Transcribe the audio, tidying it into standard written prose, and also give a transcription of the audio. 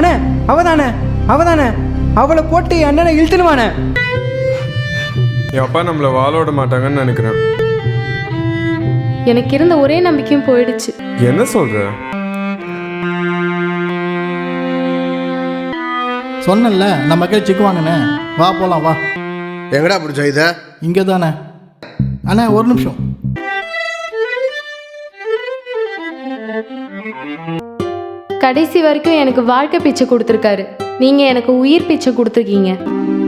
அண்ணே அவதானே அவதானே அவளை போட்டு அண்ணனை இழுத்துடுவானே. என் அப்பா நம்மளை வாழ விட மாட்டாங்கன்னு நினைக்கிறேன். எனக்கு இருந்த ஒரே நம்பிக்கையும் போயிடுச்சு. என்ன சொல்ற? சொன்னல நம்ம கை சிக்குவாங்கண்ணே. வா போலாம் வா. எங்கடா பிடிச்ச இதை? இங்கே தானே அண்ணே, ஒரு நிமிஷம். கடைசி வரைக்கும் எனக்கு வாழ்க்கை பிச்சை கொடுத்துருக்காரு. நீங்க எனக்கு உயிர் பிச்சை கொடுத்துருக்கீங்க.